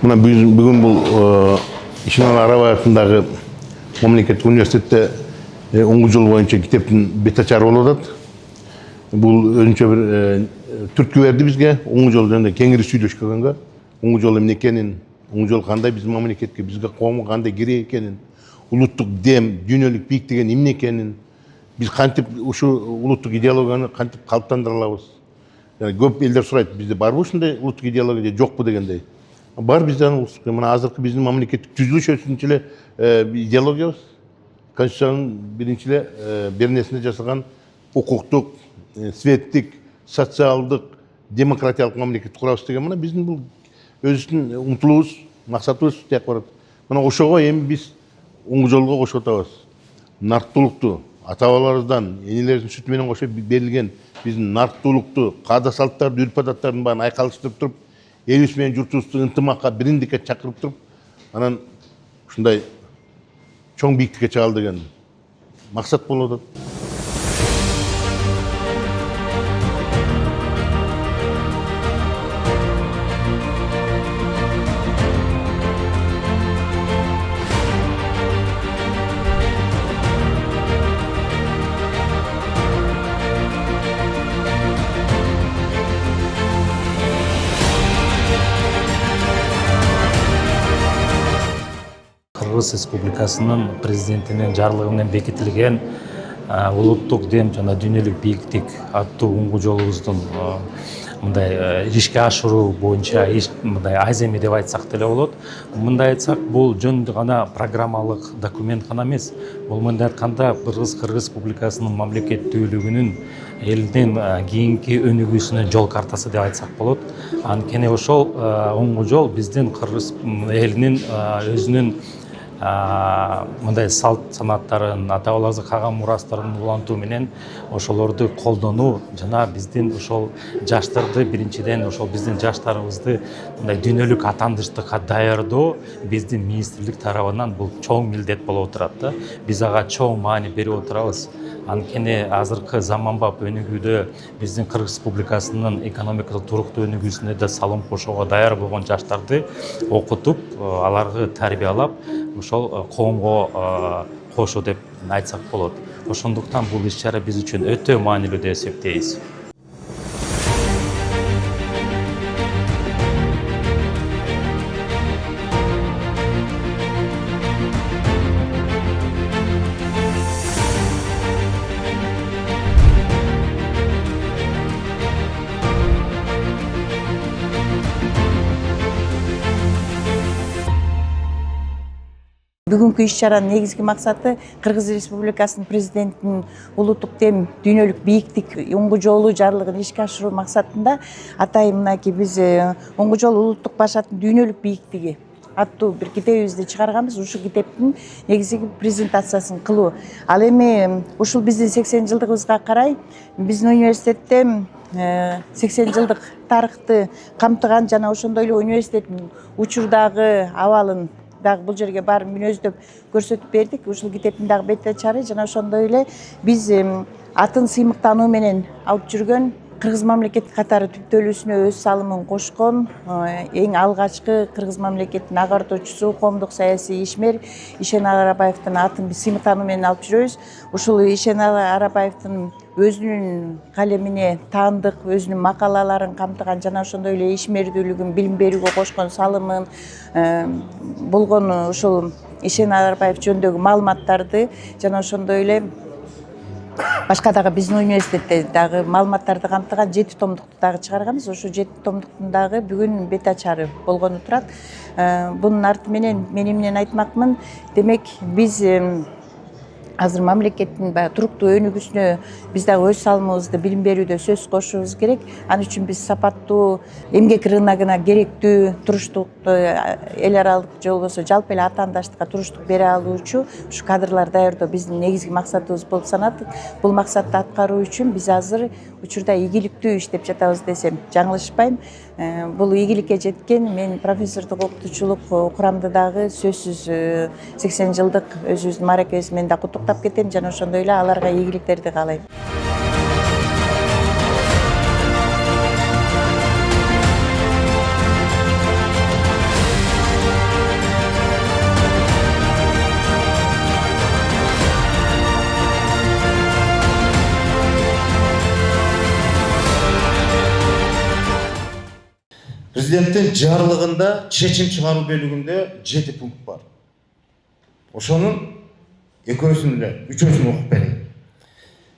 Мына бүгін бұл Ишеналы Арабаевтың мемлекеттік университетте 10 жыл бойынша китептің бетачары болып атат. Бұл өзінше бір түрткі берді бізге 10 жыл жөнінде кеңірі сөйлескенге. 10 жыл эмне экенин, 10 жыл кандай биздин мамлекетке, бизге коомго кандай керек экенин, улуттук дем, дүйнөлүк бийик деген эмне экенин, биз кантип ушу улуттук идеологияны кантип калыптандыра алабыз. Көп элдер сурайт, бизде барбы ушундай улуттук идеология же жокпу дегендей. Бар бизде мына азыркы биздин мамлекеттик түзүлүшүнчө эле идеологиябыз. Конституциянын биринчи эле бернесинде жасалган укуктук, светтик, социалдык, демократиялык мамлекет курабыз деген мына биздин бул өзүбүздүн умтулуубуз, максатыбыз тияк барат. Мына ошого эми биз оң жолго кошуп атабыз. Нарктуулукту ата-бабаларыбыздан, энелерибиздин сүтү менен кошо берилген биздин нарктуулукту, каада салттарды, үрп адаттарын баарын айкалыштырып туруп, элибиз менен журтубузду ынтымакка, бириндикке чакырып туруп, анан ушундай чоң бийиктикке чыгалы деген максат болуп атат. Кыргыз Республикасынын президентинин жарлыгы менен бекитилген улуттук дем жана дүйнөлүк бийиктик аттуу уңгу жолубуздун мындай ишке ашыруу боюнча мындай аземи деп айтсак деле болот. Мындай айтсак, бул жөн гана программалык документ гана эмес. Бул мындай айтканда Кыргыз Республикасынын мамлекеттүүлүгүнүн элдин кийинки өнүгүүсүнүн жол картасы деп айтсак болот. Анткени ошол уңгу жол биздин Кыргыз элинин өзүнүн мындай салт санаттарын, ата-бабаларыбызга калган мурастарын улантуу менен ошолорду колдонуу жана биздин ошол жаштарды биринчиден ошол биздин жаштарыбызды мындай дүйнөлүк атандыштыкка даярдоо биздин министрлик тарабынан бул чоң милдет болуп турат да. Биз ага чоң маани берип отурабыз. Анткени азыркы заманбап өнүгүүдө биздин Кыргыз Республикасынын экономикалык туруктуу өнүгүүсүнө да салым кошууга даяр болгон жаштарды окутуп, аларды тарбиялап, ошол коомго кошуу деп айтсак болот. Ошондуктан бул иш-чара биз үчүн өтө маанилүү деп эсептейбиз. Бүгүнкү иш-чаранын негизги максаты Кыргыз Республикасынын президентинин улуттук дем, дүйнөлүк бийиктик уңгу жолу жарлыгын ишке ашыруу максатында атайын мынакей биз уңгу жол улуттук башаттын дүйнөлүк бийиктиги аттуу бир китебибизди чыгарганбыз. Ушу китептин негизги презентациясын кылуу. Ал эми ушул биздин 80 жылдыгыбызга карай биздин университетте 80 жылдык тарыхты камтыган жана ошондой эле университеттин учурдагы абалын дагы бул жерге барып мүнөздөп көрсөтүп бердик. Ушул китептин дагы бетачары жана ошондой эле биз атын сыймыктануу менен алып жүргөн Кыргыз мамлекети катары түптөлүүсүнө өз салымын кошкон эң алгачкы Кыргыз мамлекетинин агартуучусу, коомдук саясий ишмер Ишеналы Арабаевдин атын биз сыймыктануу менен алып жүрөбүз. Ушул Ишеналы Арабаевдин өзүнүн калемине таандык, өзүнүн макалаларын камтыган жана ошондой эле ишмердүүлүгүн, билим берүүгө кошкон салымын болгон ушул Ишеналы Арабаев жөнүндөгү маалыматтарды жана ошондой эле башка дагы биздин университетте дагы маалыматтарды камтыган 7 томдукту дагы чыгарганбыз. Ошо 7 томдуктун дагы бүгүн бетачары болгону турат. Бунун арты менен мен эмнени айтмакмын? Демек биз азыр мамлекеттин туруктуу өнүгүүсүнө биз дагы өз салымыбызды билим берүүдө сөз кошушубуз керек. Ал үчүн биз сапаттуу эмгек рыногуна керектүү туруштукту эл аралык же болбосо жалпы эле атаандаштыкка туруштук бере алуучу ушу кадрлар даярдоо биздин негизги максатыбыз болуп саналат. Бул максатты аткаруу үчүн биз азыр учурда ийгиликтүү иштеп жатабыз десем жаңылышпайм. Бул ийгиликке жеткен мен профессордук окутуучулук курамдагы сөзсүз 80 жылдык өзүбүздүн мааракебиз менен да куттуктап кетем жана ошондой эле аларга ийгиликтерди каалайм. Президенттин жарлыгында чечим чыгаруу бөлүгүндө 7 пункт бар. Ошонун экөөсүн эле, үчөөсүн окуп берейин.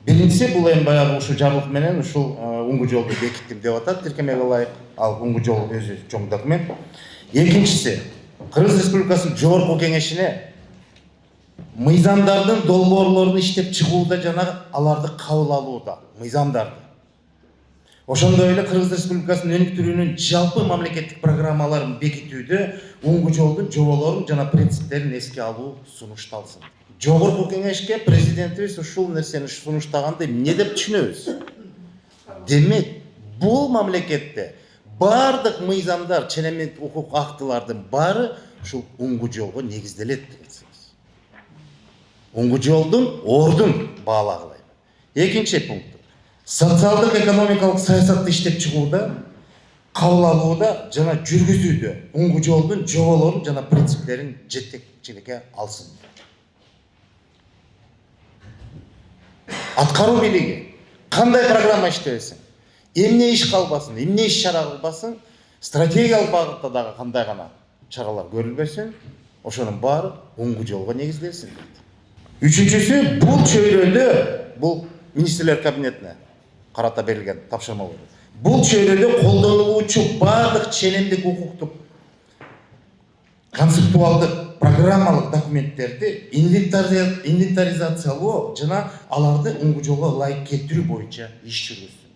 Биринчиси бул эми баягы ушул жарлык менен ушул уңгу жолду бекиттим деп атат тиркемеге ылайык. Ал уңгу жол өзү чоң документ. Экинчиси Кыргыз Республикасынын жогорку кеңешине мыйзамдардын долбоорлорун иштеп чыгууда жана аларды кабыл алууда, мыйзамдарды. Ошондой эле Кыргыз Республикасынын өнүктүрүүнүн жалпы мамлекеттик программаларын бекитүүдө уңгу жолдун жоболорун жана принциптерин эске алуу сунушталсын. Жогорку кеңешке президентибиз ушул нерсени сунуштаганды эмне деп түшүнөбүз? Демек, бул мамлекетте бардык мыйзамдар, ченемет укук актылардын баары ушул уңгу жолго негизделет десеңиз. Уңгу жолдун ордун баалагылайбы. Экинчи пункт. Социалдык экономикалык саясатты иштеп чыгууда, кабыл алууда жана жүргүзүүдө уңгу жолдун жоболорун жана принциптерин жетекчиликке алсын. Аткаруу бийлиги кандай программа иштебесин, эмне иш калбасын, эмне иш чара кылбасын, стратегиялык багытта дагы кандай гана чаралар көрүлбөсүн, ошонун баары уңгу жолго негизделсин. Үчүнчүсү, бул чөйрөдө, бул министрлер кабинетине карата берилген тапшырма болот. Бул чөйрөдө колдонулуучу бардык ченемдик укуктук, концептуалдык, программалык документтерди инвентаризациялоо жана аларды уңгу жолго ылайык келтирүү боюнча иш жүргүзсүн.